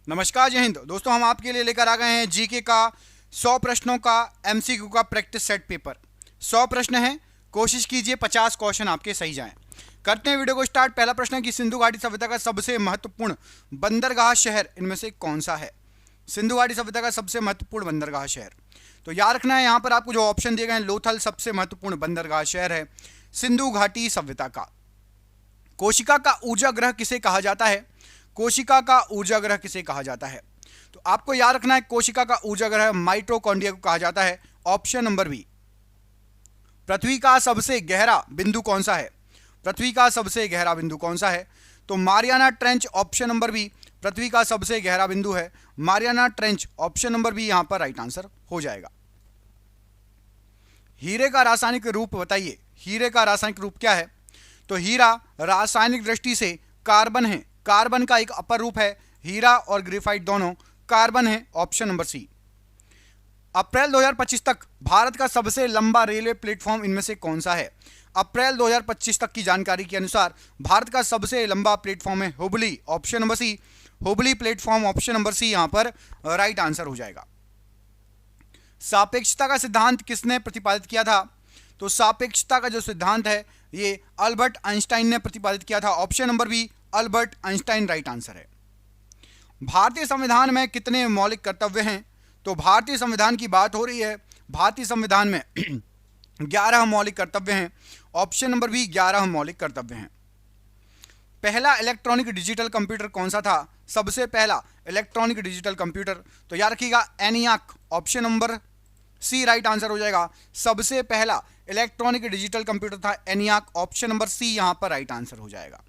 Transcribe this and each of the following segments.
नमस्कार, जय हिंद दोस्तों। हम आपके लिए लेकर आ गए हैं जीके का 100 प्रश्नों का एमसीक्यू का प्रैक्टिस सेट पेपर। 100 प्रश्न हैं, कोशिश कीजिए 50 क्वेश्चन आपके सही जाएं। करते हैं वीडियो को स्टार्ट। पहला प्रश्न है कि सिंधु घाटी सभ्यता का सबसे महत्वपूर्ण बंदरगाह शहर इनमें से कौन सा है? सिंधु घाटी सभ्यता का सबसे महत्वपूर्ण बंदरगाह शहर, तो याद रखना है यहाँ पर आपको जो ऑप्शन दिए गए हैं, लोथल सबसे महत्वपूर्ण बंदरगाह शहर है सिंधु घाटी सभ्यता का। कोशिका का ऊर्जा ग्रह किसे कहा जाता है? कोशिका का ऊर्जा ग्रह किसे कहा जाता है? तो आपको याद रखना है कोशिका का ऊर्जा ग्रह माइटोकॉन्ड्रिया को कहा जाता है। Option number B. पृथ्वी का सबसे गहरा बिंदु कौन सा है? पृथ्वी का सबसे गहरा बिंदु कौन सा है? तो Mariana Trench, option number B पृथ्वी का सबसे गहरा बिंदु है Mariana Trench. Option number B यहां पर राइट आंसर हो जाएगा। हीरे का रासायनिक रूप बताइए। हीरे का रासायनिक रूप क्या है? तो हीरा रासायनिक दृष्टि से कार्बन है। कार्बन का एक अपर रूप है। हीरा और ग्रेफाइट दोनों कार्बन है। ऑप्शन नंबर सी। अप्रैल 2025 तक भारत का सबसे लंबा रेलवे प्लेटफॉर्म इनमें से कौन सा है? अप्रैल 2025 तक की जानकारी के अनुसार भारत का सबसे लंबा प्लेटफॉर्म है Hubli. Option number C, Hubli platform. Option number C यहां पर राइट आंसर हो जाएगा। सापेक्षता का सिद्धांत किसने प्रतिपादित किया था? तो सापेक्षता का जो सिद्धांत है ये अल्बर्ट आइंस्टाइन ने प्रतिपादित किया था। Option number B Albert Einstein right answer है। भारतीय संविधान में कितने मौलिक कर्तव्य हैं? तो भारतीय संविधान की बात हो रही है। भारतीय संविधान में 11 मौलिक कर्तव्य हैं। ऑप्शन नंबर बी 11 मौलिक कर्तव्य हैं। पहला इलेक्ट्रॉनिक डिजिटल कंप्यूटर कौन सा था? सबसे पहला इलेक्ट्रॉनिक डिजिटल कंप्यूटर, तो याद रखिएगा ENIAC. Option number C right answer हो जाएगा। सबसे पहला इलेक्ट्रॉनिक डिजिटल कंप्यूटर था एनियाक। ऑप्शन नंबर सी यहां पर राइट आंसर हो जाएगा।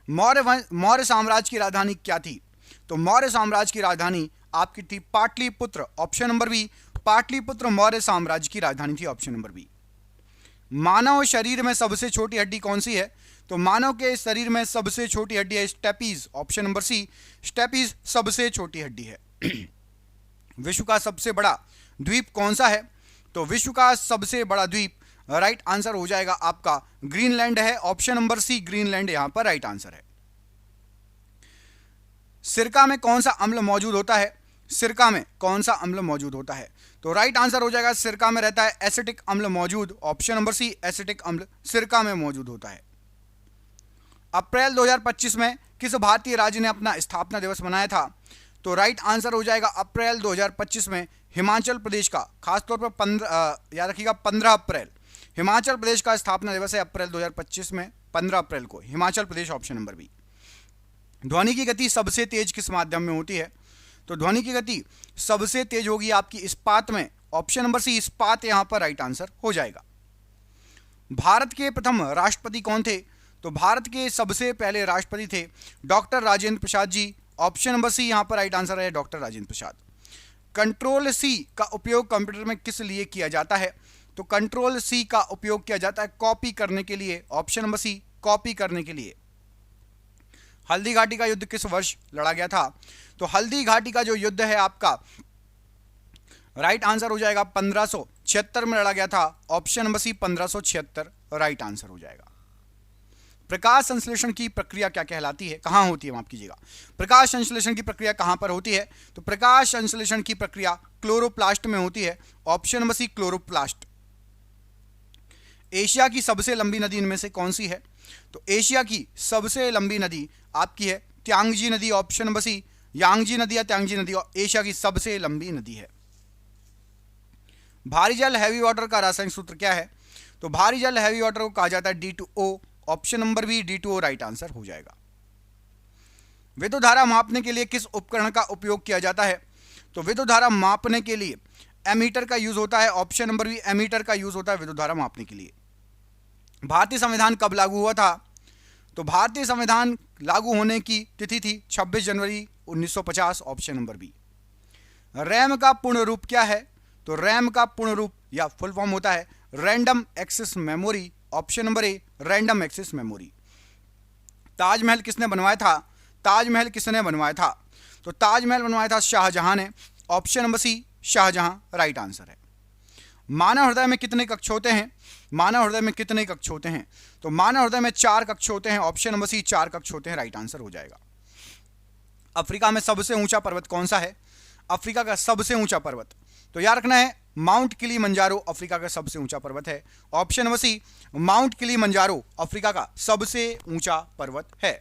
मौर्य साम्राज्य की राजधानी क्या थी? तो मौर्य साम्राज्य की राजधानी आपकी थी Pataliputra. Option number B Pataliputra Maurya साम्राज्य की राजधानी थी। Option number B. मानव शरीर में सबसे छोटी हड्डी कौन सी है? तो मानव के शरीर में सबसे छोटी हड्डी है stapes. Option number C stapes सबसे छोटी हड्डी है। विश्व का सबसे बड़ा द्वीप कौन सा है? तो विश्व का सबसे बड़ा द्वीप राइट आंसर हो जाएगा आपका ग्रीनलैंड है। ऑप्शन नंबर सी ग्रीनलैंड यहां पर राइट आंसर है। सिरका में कौन सा अम्ल मौजूद होता है? सिरका में कौन सा अम्ल मौजूद होता है? तो राइट आंसर हो जाएगा सिरका में रहता है एसिटिक अम्ल मौजूद। ऑप्शन नंबर सी एसिटिक अम्ल सिरका में मौजूद होता है। अप्रैल 2025 में किस भारतीय राज्य ने अपना स्थापना दिवस मनाया था? तो राइट आंसर हो जाएगा अप्रैल 2025 में हिमाचल प्रदेश का, खासतौर पर 15 याद रखिएगा 15 अप्रैल हिमाचल प्रदेश का स्थापना दिवस है। अप्रैल 2025 में 15 अप्रैल को Himachal Pradesh. Option number B. ध्वनि की गति सबसे तेज किस माध्यम में होती है? तो ध्वनि की गति सबसे तेज होगी आपकी इस्पात में। ऑप्शन नंबर सी इस्पात यहां पर राइट आंसर हो जाएगा। भारत के प्रथम राष्ट्रपति कौन थे? तो भारत के सबसे पहले राष्ट्रपति थे doctor Rajendra Prasad ji. Option number C यहां पर राइट आंसर है doctor Rajendra Prasad. Control C का उपयोग कंप्यूटर में किस लिए किया जाता है? तो कंट्रोल सी का उपयोग किया जाता है कॉपी करने के लिए। ऑप्शन नंबर सी कॉपी करने के लिए। हल्दी घाटी का युद्ध किस वर्ष लड़ा गया था? तो हल्दी घाटी का जो युद्ध है आपका राइट आंसर हो जाएगा 1576 में लड़ा गया था। Option number C 1576 right answer हो जाएगा। प्रकाश संश्लेषण की प्रक्रिया क्या कहलाती है? कहां होती है? माफ कीजिएगा, प्रकाश संश्लेषण की प्रक्रिया कहां पर होती है? तो प्रकाश संश्लेषण की प्रक्रिया क्लोरोप्लास्ट में होती है। Option number C chloroplast. Asia की सबसे लंबी नदी इनमें से कौन सी है? तो एशिया की सबसे लंबी नदी आपकी है त्यांगजी नदी। ऑप्शन नंबर सी यांगजी नदी या त्यांगजी नदी एशिया की सबसे लंबी नदी है। भारी जल हैवी वाटर का रासायनिक सूत्र क्या है? तो भारी जल हैवी वाटर को कहा जाता है D2O। Option number B D2O right answer हो जाएगा। विद्युत धारा मापने के लिए किस उपकरण का उपयोग किया जाता है? तो विद्युत धारा मापने के लिए एमीटर का यूज होता है। ऑप्शन नंबर बी एमीटर का यूज होता है विद्युत धारा मापने के लिए। भारतीय संविधान कब लागू हुआ था? तो भारतीय संविधान लागू होने की तिथि थी 26 जनवरी 1950। Option number B. रैम का पूर्ण रूप क्या है? तो रैम का पूर्ण रूप या फुल फॉर्म होता है random access memory. Option number A random access memory. Taj Mahal किसने बनवाया था? ताजमहल किसने बनवाया था? तो ताजमहल बनवाया था शाहजहां ने। Option number C Shah Jahan right answer है। मानव हृदय में कितने कक्ष होते हैं? मानव हृदय में कितने कक्ष होते हैं? तो मानव हृदय में 4 कक्ष होते हैं। ऑप्शन नंबर सी 4 कक्ष होते हैं राइट आंसर हो जाएगा। अफ्रीका में सबसे ऊंचा पर्वत कौन सा है? अफ्रीका का सबसे ऊंचा पर्वत, तो याद रखना है माउंट किलिमंजारो अफ्रीका का सबसे ऊंचा पर्वत है। Option number C, Mount Kilimanjaro Africa का सबसे ऊंचा पर्वत है।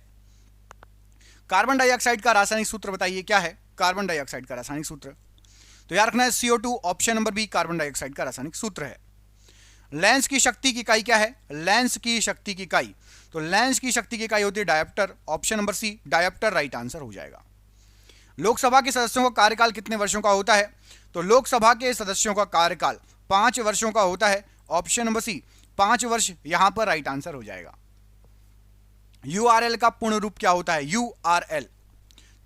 कार्बन डाइऑक्साइड का रासायनिक सूत्र बताइए क्या है? कार्बन डाइऑक्साइड का रासायनिक सूत्र, तो याद रखना है CO2। Option number B carbon dioxide का रासायनिक सूत्र है। लेंस की शक्ति की इकाई क्या है? लेंस की शक्ति की इकाई, तो लेंस की शक्ति की इकाई होती है dioptre. Option number C dioptre right answer हो जाएगा। लोकसभा के सदस्यों का कार्यकाल कितने वर्षों का होता है? तो लोकसभा के सदस्यों का कार्यकाल 5 वर्षों का होता है। ऑप्शन नंबर सी 5 वर्ष यहां पर राइट आंसर हो जाएगा। URL का पूर्ण रूप क्या होता है? URL,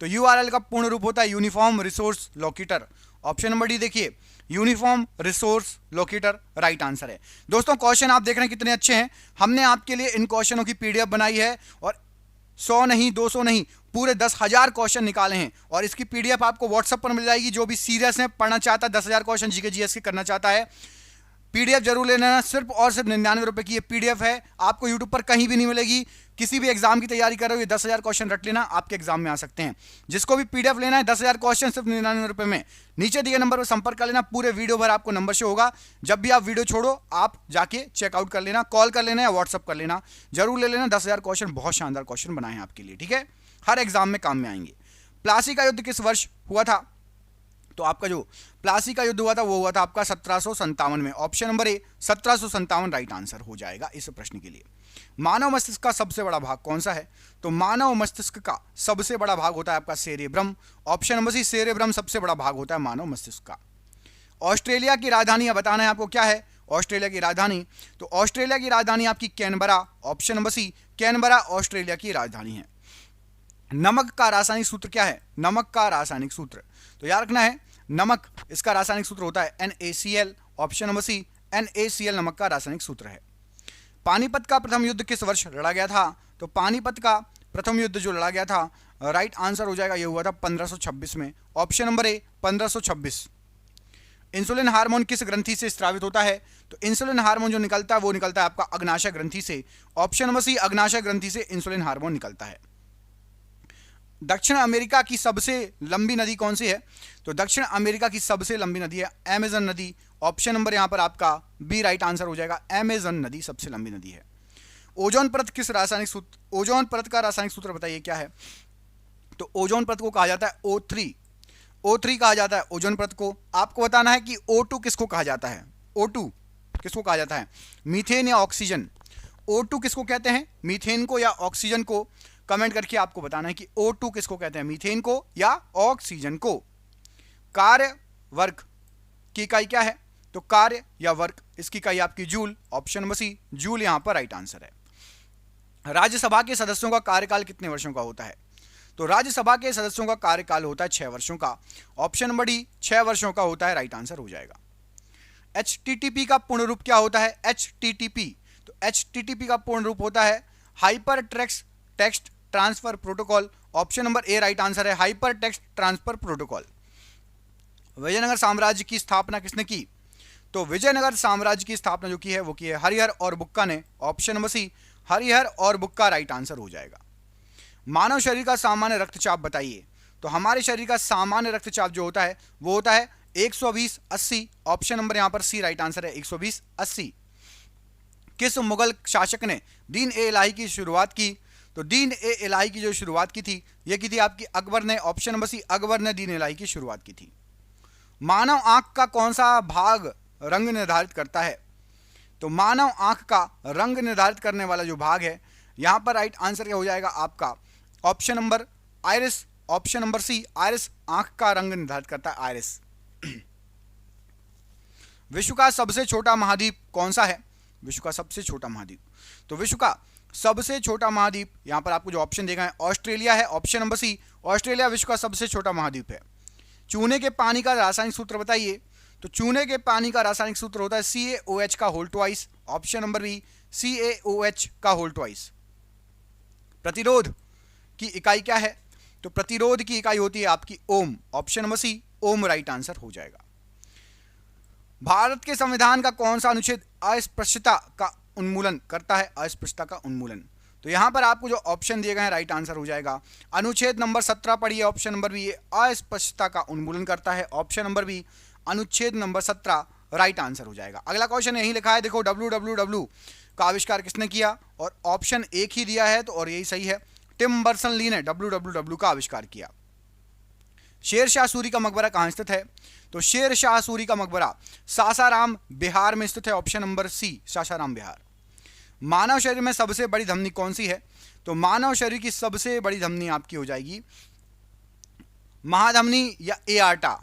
तो URL का पूर्ण रूप होता है uniform resource locator. Option number D देखिए, uniform resource locator right answer है। दोस्तों क्वेश्चन आप देख रहे हैं कितने अच्छे हैं। हमने आपके लिए इन क्वेश्चनों की PDF बनाई है और 100 नहीं 200 नहीं पूरे 10,000 क्वेश्चन निकाले हैं और इसकी PDF आपको व्हाट्सएप पर मिल जाएगी। जो भी सीरियस है, पढ़ना चाहता है, 10,000 क्वेश्चन GK GS के करना चाहता है, PDF जरूर लेना। सिर्फ और सिर्फ 99 रुपए की ये PDF है, आपको यूट्यूब पर कहीं भी नहीं मिलेगी। किसी भी एग्जाम की तैयारी कर रहे हो, ये 10,000 क्वेश्चन रट लेना, आपके एग्जाम में आ सकते हैं। जिसको भी PDF लेना है 10,000 क्वेश्चन सिर्फ 99 रुपए में, नीचे दिए नंबर पर संपर्क कर लेना। पूरे वीडियो भर आपको नंबर शो होगा। जब भी आप वीडियो छोड़ो आप जाके चेकआउट कर लेना, कॉल कर लेना या व्हाट्सअप कर लेना, जरूर ले लेना। 10,000 क्वेश्चन बहुत शानदार क्वेश्चन बनाए हैं आपके लिए, ठीक है, हर एग्जाम में काम में आएंगे। प्लासी का युद्ध किस वर्ष हुआ था? तो आपका जो प्लासी का युद्ध हुआ था वो हुआ था आपका 1757 में। ऑप्शन नंबर ए 1757 राइट आंसर हो जाएगा इस प्रश्न के लिए। मानव मस्तिष्क का सबसे बड़ा भाग कौन सा है? तो मानव मस्तिष्क का सबसे बड़ा भाग होता है आपका cerebrum. Option number C cerebrum सबसे बड़ा भाग होता है मानव मस्तिष्क का। ऑस्ट्रेलिया की राजधानी बताना है आपको क्या है? ऑस्ट्रेलिया की राजधानी, तो ऑस्ट्रेलिया की राजधानी आपकी Canberra. Option number C Canberra Australia की राजधानी है। नमक का रासायनिक सूत्र क्या है? नमक का रासायनिक सूत्र, तो याद रखना है नमक, इसका रासायनिक सूत्र होता है NaCl। Option number C NaCl नमक का रासायनिक सूत्र है। पानीपत का प्रथम युद्ध किस वर्ष लड़ा गया था? तो पानीपत का प्रथम युद्ध जो लड़ा गया था राइट आंसर हो जाएगा, ये हुआ था 1526 में। ऑप्शन नंबर ए 1526। इंसुलिन हार्मोन किस ग्रंथि से स्रावित होता है? तो इंसुलिन हार्मोन जो निकलता है वो निकलता है आपका अग्नाशय ग्रंथि से। ऑप्शन नंबर सी अग्नाशय ग्रंथि से इंसुलिन हार्मोन निकलता है। दक्षिण अमेरिका की सबसे लंबी नदी कौन सी है? तो दक्षिण अमेरिका की सबसे लंबी नदी है अमेजन नदी। ऑप्शन नंबर यहां पर आपका बी राइट आंसर हो जाएगा, अमेजन नदी सबसे लंबी नदी है। ओजोन परत किस रासायनिक सूत्र, ओजोन परत का रासायनिक सूत्र बताइए क्या है? तो ओजोन परत को कहा जाता है O3। O3 कहा जाता है ओजोन परत को। आपको बताना है कि O2 किसको कहा जाता है? O2 किसको कहा जाता है? मीथेन या ऑक्सीजन? O2 किसको कहते हैं? मीथेन को या ऑक्सीजन को? कमेंट करके आपको बताना है कि O2 किसको कहते हैं, मीथेन को या ऑक्सीजन को। कार्य वर्क की इकाई क्या है? तो कार्य या वर्क, इसकी इकाई आपकी joule. Option number C joule यहां पर राइट आंसर है। राज्यसभा के सदस्यों का कार्यकाल कितने वर्षों का होता है? तो राज्यसभा के सदस्यों का कार्यकाल होता है 6 वर्षों का। ऑप्शन नंबर डी 6 वर्षों का होता है, राइट आंसर हो जाएगा। HTTP का पूर्ण रूप क्या होता है? HTTP, तो HTTP का पूर्ण रूप होता है hyper text transfer protocol. Option number A right answer है, hyper text transfer protocol. Vijayanagar साम्राज्य की स्थापना किसने की? तो विजयनगर साम्राज्य की स्थापना जो की है वो की है हरिहर और बुक्का ने। ऑप्शन नंबर सी हरिहर और बुक्का राइट आंसर हो जाएगा। मानव शरीर का सामान्य रक्तचाप बताइए। तो हमारे शरीर का सामान्य रक्तचाप जो होता है वो होता है 120/80। ऑप्शन नंबर यहां पर सी राइट आंसर है, 120/80। किस मुगल शासक ने दीन ए इलाही की शुरुआत की? तो दीन ए इलाही की जो शुरुआत की थी ये की थी आपकी अकबर ने। ऑप्शन नंबर सी अकबर ने दीन ए इलाही की शुरुआत की थी। मानव आंख का कौन सा भाग रंग निर्धारित करता है? तो मानव आंख का रंग निर्धारित करने वाला जो भाग है यहां पर राइट आंसर क्या हो जाएगा आपका? Option number iris. Option number C iris आंख का रंग निर्धारित करता है, आइरिस। विश्व का सबसे छोटा महाद्वीप कौन सा है? विश्व का सबसे छोटा महाद्वीप, तो विश्व का सबसे छोटा महाद्वीप यहां पर आपको जो ऑप्शन देखा है ऑस्ट्रेलिया है। ऑप्शन नंबर सी ऑस्ट्रेलिया विश्व का सबसे छोटा महाद्वीप है। चूने के पानी का रासायनिक सूत्र बताइए। तो चूने के पानी का रासायनिक सूत्र होता है CaOH का whole twice. Option number B CaOH का होल ट्वाइस। प्रतिरोध की इकाई क्या है? तो प्रतिरोध की इकाई होती है आपकी ओम। ऑप्शन नंबर सी ओम राइट आंसर हो जाएगा। भारत के संविधान का कौन सा अनुच्छेद अस्पृश्यता का उन्मूलन करता है? अस्पृश्यता का उन्मूलन, तो यहां पर आपको जो ऑप्शन दिए गए हैं राइट आंसर हो जाएगा अनुच्छेद नंबर 17 पढ़िए, ऑप्शन नंबर बी, अस्पष्टता का उन्मूलन करता है, ऑप्शन नंबर बी अनुच्छेद नंबर 17 राइट आंसर हो जाएगा। अगला क्वेश्चन यही लिखा है, देखो www का आविष्कार किसने किया, और ऑप्शन एक ही दिया है तो और यही सही है, टिम बर्सन ली ने www का आविष्कार किया। शेर शाह सूरी का मकबरा कहाँ स्थित है, तो शेर शाह सूरी का मकबरा सासाराम बिहार में स्थित है, option number C Sasaram Bihar. मानव शरीर में सबसे बड़ी धमनी कौन सी है, तो मानव शरीर की सबसे बड़ी धमनी आपकी हो जाएगी महाधमनी या एआर्टा,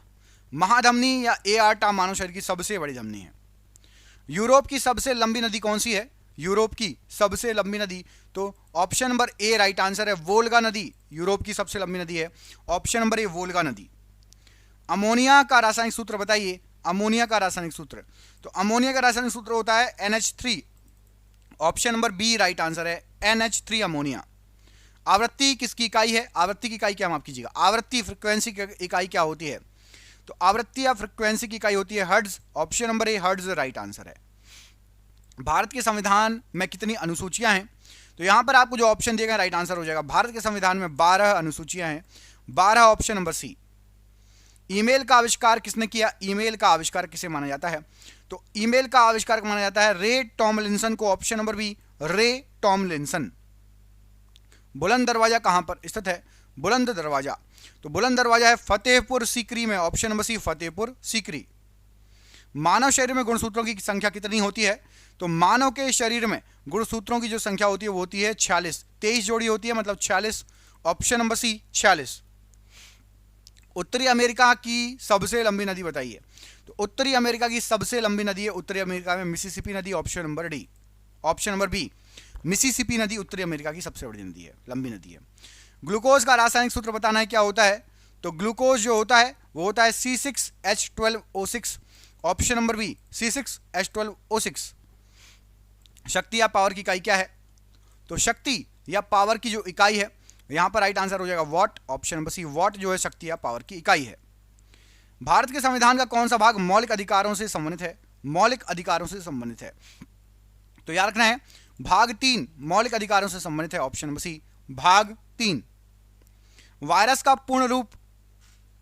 महाधमनी या एआर्टा मानव शरीर की सबसे बड़ी धमनी है। यूरोप की सबसे लंबी नदी कौन सी है, यूरोप की सबसे लंबी नदी, तो option number A right answer है, वोल्गा नदी यूरोप की सबसे लंबी नदी है, ऑप्शन नंबर ए वोल्गा नदी। अमोनिया का रासायनिक सूत्र बताइए, अमोनिया का रासायनिक सूत्र, तो अमोनिया का रासायनिक सूत्र होता है NH3, option number B right answer है, NH3 अमोनिया। आवृत्ति किसकी इकाई है, आवृत्ति की इकाई क्या माफ कीजिएगा, आवृत्ति फ्रीक्वेंसी की इकाई क्या होती है, तो आवृत्ति या फ्रीक्वेंसी की इकाई होती है हर्ट्ज, ऑप्शन नंबर ए हर्ट्ज राइट आंसर है। भारत के संविधान में कितनी अनुसूचियां हैं, तो यहां पर आपको जो ऑप्शन दिए गए राइट आंसर हो जाएगा, भारत के संविधान में 12 अनुसूचियां हैं, 12, ऑप्शन नंबर सी। ईमेल का आविष्कार किसने किया, ईमेल का आविष्कार किसे माना जाता है, तो ईमेल का आविष्कार माना जाता है रे टॉमलिंसन को, ऑप्शन नंबर बी रे टॉमलिंसन। बुलंद दरवाजा कहां पर स्थित है, बुलंद दरवाजा, तो बुलंद दरवाजा है फतेहपुर सीकरी में, option number C Fatehpur Sikri. मानव शरीर में गुणसूत्रों की संख्या कितनी होती है, तो मानव के शरीर में गुणसूत्रों की जो संख्या होती है वो होती है 46, 23 जोड़ी होती है, मतलब 46, ऑप्शन नंबर सी 46। उत्तरी अमेरिका की सबसे लंबी नदी बताइए, तो उत्तरी अमेरिका की सबसे लंबी नदी है उत्तरी अमेरिका में मिसिसिपी नदी, option number D, option number B Mississippi नदी उत्तरी अमेरिका की सबसे बड़ी नदी है, लंबी नदी है। ग्लूकोज का रासायनिक सूत्र बताना है क्या होता है, तो ग्लूकोज जो होता है वो होता है C6H12O6, option number B C6H12O6। शक्ति या पावर की इकाई क्या है, तो शक्ति या पावर की जो इकाई है यहां पर राइट आंसर हो जाएगा what, option number see what जो है शक्ति या पावर की इकाई है। भारत के संविधान का कौन सा भाग मौलिक अधिकारों से संबंधित है, मौलिक अधिकारों से संबंधित है, तो याद रखना है भाग 3 मौलिक अधिकारों से संबंधित है, ऑप्शन नंबर सी भाग 3। वायरस का पूर्ण रूप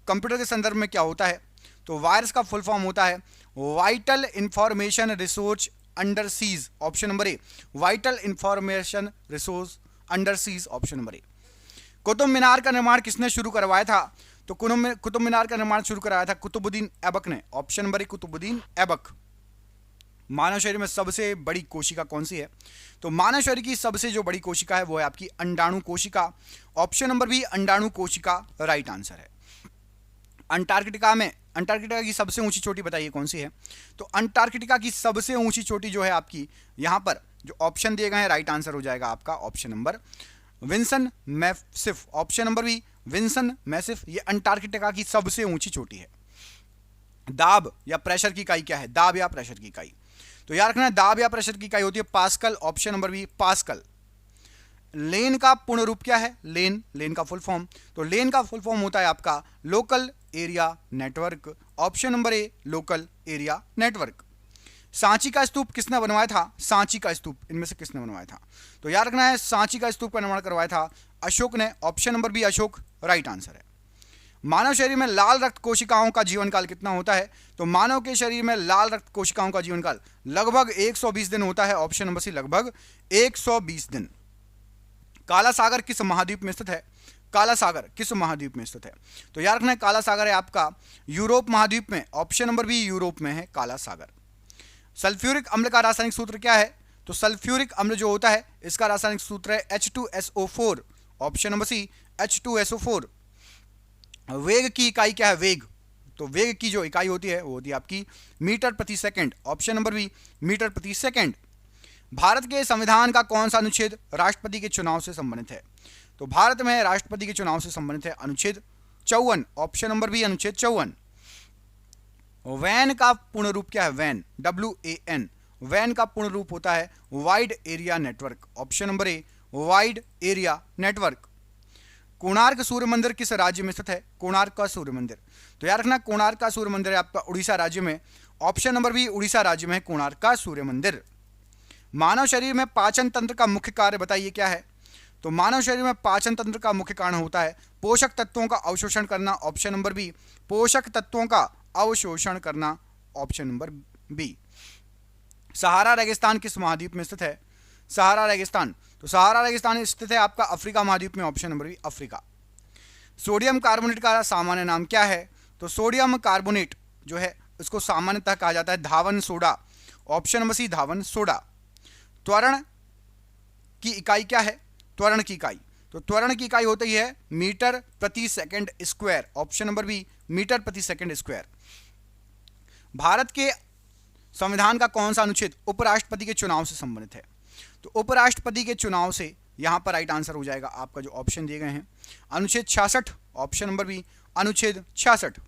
कंप्यूटर के संदर्भ में क्या होता है, तो वायरस का फुल फॉर्म होता है vital information resource under seize, option number A vital information resource under seize, option number A. Qutub Minar का निर्माण किसने शुरू करवाया था, तो कुतुब मीनार का निर्माण शुरू कराया था कुतुबुद्दीन ऐबक ने, option number A Qutubuddin Aibak. मानव शरीर में सबसे बड़ी कोशिका कौन सी है, तो मानव शरीर की सबसे जो बड़ी कोशिका है वो है आपकी अंडाणु कोशिका, ऑप्शन नंबर बी अंडाणु कोशिका राइट आंसर है। अंटार्कटिका की सबसे ऊंची चोटी बताइए कौन सी है, तो अंटार्कटिका की सबसे ऊंची चोटी जो है आपकी यहां पर जो ऑप्शन दिए गए हैं राइट आंसर हो जाएगा आपका option number Vinson Massif, option number B Vinson Massif, ये अंटार्कटिका की सबसे ऊंची चोटी है। दाब या प्रेशर की इकाई क्या है, दाब या प्रेशर की इकाई, तो याद रखना है दाब या प्रेशर की इकाई होती है pascal, option number B pascal. LAN का पूर्ण रूप क्या है, लेन का फुल फॉर्म, तो लेन का फुल फॉर्म होता है आपका local area network, option number ए लोकल एरिया नेटवर्क। सांची का स्तूप किसने बनवाया था, सांची का स्तूप इनमें से किसने बनवाया था, तो याद रखना है सांची का स्तूप का निर्माण करवाया था अशोक ने, option number B Ashoka right answer है। मानव शरीर में लाल रक्त कोशिकाओं का जीवन काल कितना होता है, तो मानव के शरीर में लाल रक्त कोशिकाओं का जीवन काल लगभग 120 दिन होता है, ऑप्शन नंबर सी लगभग 120 दिन। काला सागर किस महाद्वीप में स्थित है, काला सागर किस महाद्वीप में स्थित है, तो याद रखना है काला सागर है आपका यूरोप महाद्वीप में, ऑप्शन नंबर बी यूरोप में है काला सागर। सल्फ्यूरिक अम्ल का रासायनिक सूत्र क्या है, तो सल्फ्यूरिक अम्ल जो होता है इसका रासायनिक सूत्र है H2SO4, ऑप्शन नंबर सी H2SO4। वेग की इकाई क्या है, वेग, तो वेग की जो इकाई होती है वो होती है आपकी मीटर प्रति second, option number B metre प्रति सेकंड। भारत के संविधान का कौन सा अनुच्छेद राष्ट्रपति के चुनाव से संबंधित है, तो भारत में राष्ट्रपति के चुनाव से संबंधित है अनुच्छेद 54, ऑप्शन नंबर बी अनुच्छेद 54। वैन का पूर्ण रूप क्या है, वैन WAN, वैन का पूर्ण रूप होता है wide area network, option number A wide area network. Konark सूर्य मंदिर किस राज्य में स्थित है, कोणार्क का सूर्य मंदिर, तो याद रखना कोणार्क का सूर्य मंदिर है आपका उड़ीसा राज्य में, ऑप्शन नंबर बी उड़ीसा राज्य में है कोणार्क का सूर्य मंदिर। मानव शरीर में पाचन तंत्र का मुख्य कार्य बताइए क्या है? तो मानव शरीर में पाचन तंत्र का मुख्य कारण होता है पोषक तत्वों का अवशोषण करना, ऑप्शन नंबर बी। पोषक तत्वों का अवशोषण करना, ऑप्शन नंबर बी। सहारा रेगिस्तान किस महाद्वीप में स्थित है? सहारा रेगिस्तान, तो सहारा रेगिस्तान स्थित है आपका अफ्रीका महाद्वीप में, option number B Africa. Sodium carbonate का सामान्य नाम क्या है? तो सोडियम कार्बोनेट जो है उसको सामान्यतः कहा जाता है धावन सोडा, ऑप्शन नंबर सी धावन सोडा। त्वरण की इकाई क्या है? त्वरण की इकाई, तो त्वरण की इकाई होती है मीटर प्रति second square, option number B metre प्रति सेकंड स्क्वायर। भारत के संविधान का कौन सा अनुच्छेद उपराष्ट्रपति के चुनाव से संबंधित है? तो उपराष्ट्रपति के चुनाव से यहां पर राइट आंसर हो जाएगा आपका जो ऑप्शन दिए गए हैं अनुच्छेद 66, ऑप्शन नंबर बी अनुच्छेद 66।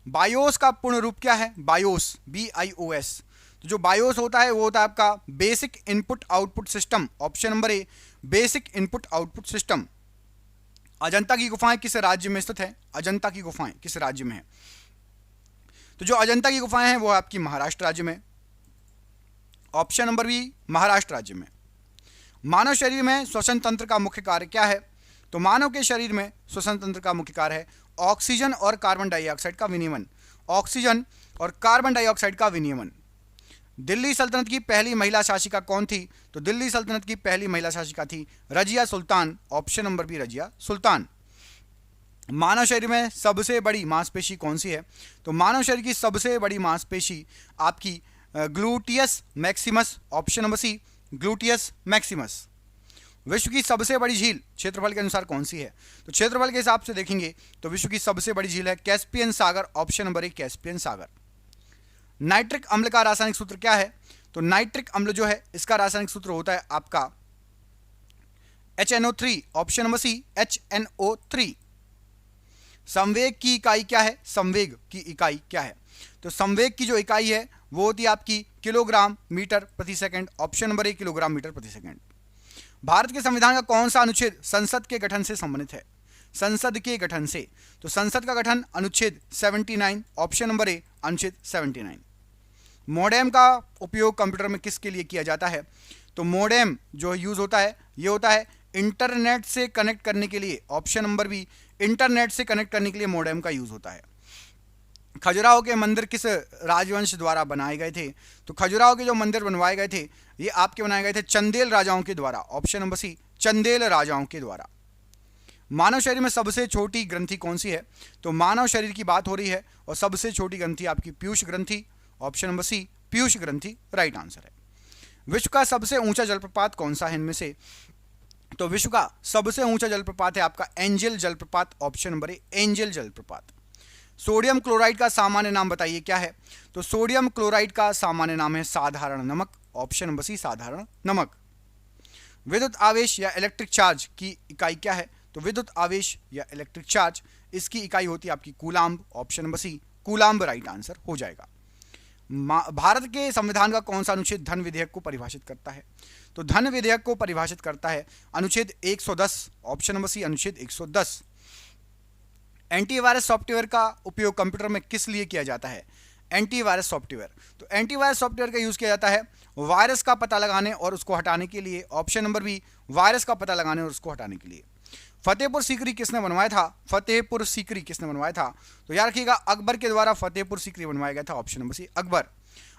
बायोस का पूर्ण रूप क्या है? BIOS, BIOS। तो जो बायोस होता है वो होता है आपका basic input output system, option number ए basic input output system. Ajanta की गुफाएं किस राज्य में स्थित है? अजंता की गुफाएं किस राज्य में है? तो जो अजंता की गुफाएं हैं वो आपकी महाराष्ट्र राज्य में, ऑप्शन नंबर बी महाराष्ट्र राज्य में। मानव शरीर में श्वसन तंत्र का मुख्य कार्य क्या है? तो मानव के शरीर में श्वसन तंत्र का मुख्य कार्य है ऑक्सीजन और कार्बन डाइऑक्साइड का विनियमन, ऑक्सीजन और कार्बन डाइऑक्साइड का विनियमन। दिल्ली सल्तनत की पहली महिला शासिका कौन थी? तो दिल्ली सल्तनत की पहली महिला शासिका थी Razia Sultan, option number B Razia Sultan. मानव शरीर में सबसे बड़ी मांसपेशी कौन सी है? तो मानव शरीर की सबसे बड़ी मांसपेशी आपकी gluteus maximus, option number C gluteus maximus. विश्व की सबसे बड़ी झील क्षेत्रफल के अनुसार कौन सी है? तो क्षेत्रफल के हिसाब से देखेंगे तो विश्व की सबसे बड़ी झील है कैस्पियन सागर, ऑप्शन नंबर ए कैस्पियन सागर। नाइट्रिक अम्ल का रासायनिक सूत्र क्या है? तो नाइट्रिक अम्ल जो है इसका रासायनिक सूत्र होता है आपका HNO3, ऑप्शन नंबर सी HNO3। संवेग की इकाई क्या है? संवेग की इकाई क्या है? तो संवेग की जो इकाई है वो होती है आपकी किलोग्राम मीटर प्रति second, option number A kilogram metre प्रति सेकंड। भारत के संविधान का कौन सा अनुच्छेद संसद के गठन से संबंधित है? संसद के गठन से, तो संसद का गठन अनुच्छेद 79, ऑप्शन नंबर ए अनुच्छेद 79। मोडेम का उपयोग कंप्यूटर में किसके लिए किया जाता है? तो मोडेम जो यूज होता है ये होता है इंटरनेट से कनेक्ट करने के लिए, ऑप्शन नंबर बी इंटरनेट से कनेक्ट करने के लिए मोडेम का यूज होता है। खजुराहो के मंदिर किस राजवंश द्वारा बनाए गए थे? तो खजुराहो के जो मंदिर बनवाए गए थे ये आपके बनाए गए थे चंदेल राजाओं के द्वारा, ऑप्शन नंबर सी चंदेल राजाओं के द्वारा। मानव शरीर में सबसे छोटी ग्रंथि कौन सी है? तो मानव शरीर की बात हो रही है और सबसे छोटी ग्रंथि आपकी पीयूष ग्रंथि, ऑप्शन नंबर सी पीयूष ग्रंथि राइट आंसर है। विश्व का सबसे ऊंचा जलप्रपात कौन सा है इनमें से? तो विश्व का सबसे ऊंचा जलप्रपात है आपका एंजल जलप्रपात, ऑप्शन नंबर ए एंजल जलप्रपात। सोडियम क्लोराइड का सामान्य नाम बताइए क्या है? तो सोडियम क्लोराइड का सामान्य नाम है साधारण नमक, ऑप्शन नंबर सी साधारण नमक। विद्युत आवेश या इलेक्ट्रिक चार्ज की इकाई क्या है? तो विद्युत आवेश या इलेक्ट्रिक चार्ज इसकी इकाई होती है आपकी coulomb, option number C coulomb right answer हो जाएगा। भारत के संविधान का कौन सा अनुच्छेद धन विधेयक को परिभाषित करता है? तो धन विधेयक को परिभाषित करता है अनुच्छेद 110, ऑप्शन नंबर सी अनुच्छेद 110। एंटीवायरस सॉफ्टवेयर का उपयोग कंप्यूटर में किस लिए किया जाता है? एंटीवायरस सॉफ्टवेयर, तो एंटीवायरस सॉफ्टवेयर का यूज किया जाता है वायरस का पता लगाने और उसको हटाने के लिए, ऑप्शन नंबर बी वायरस का पता लगाने और उसको हटाने के लिए। फतेहपुर सीकरी किसने बनवाया था? फतेहपुर सीकरी किसने बनवाया था? तो याद रखिएगा अकबर के द्वारा फतेहपुर सीकरी बनवाया गया था, ऑप्शन नंबर सी अकबर।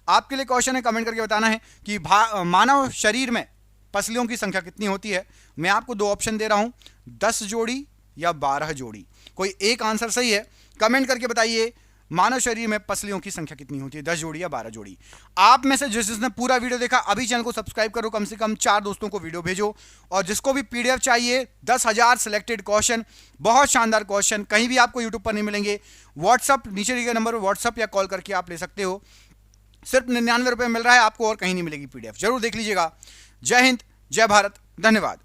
आपके लिए क्वेश्चन है, कमेंट करके बताना है कि मानव शरीर में पसलियों की संख्या कितनी होती है। मैं आपको दो ऑप्शन दे रहा हूं, 10 जोड़ी या 12 जोड़ी, कोई एक आंसर सही है। कमेंट करके बताइए मानव शरीर में पसलियों की संख्या कितनी होती है, 10 जोड़ी या 12 जोड़ी। आप में से जिसने पूरा वीडियो देखा अभी चैनल को सब्सक्राइब करो, कम से कम 4 दोस्तों को वीडियो भेजो, और जिसको भी पीडीएफ चाहिए 10,000 सिलेक्टेड क्वेश्चन, बहुत शानदार क्वेश्चन, कहीं भी आपको यूट्यूब पर नहीं मिलेंगे। व्हाट्सअप नीचे दिए गए नंबर पर व्हाट्सअप या कॉल करके आप ले सकते हो, सिर्फ 99 रुपये मिल रहा है आपको और कहीं नहीं मिलेगी पीडीएफ, जरूर देख लीजिएगा। जय हिंद, जय भारत, धन्यवाद।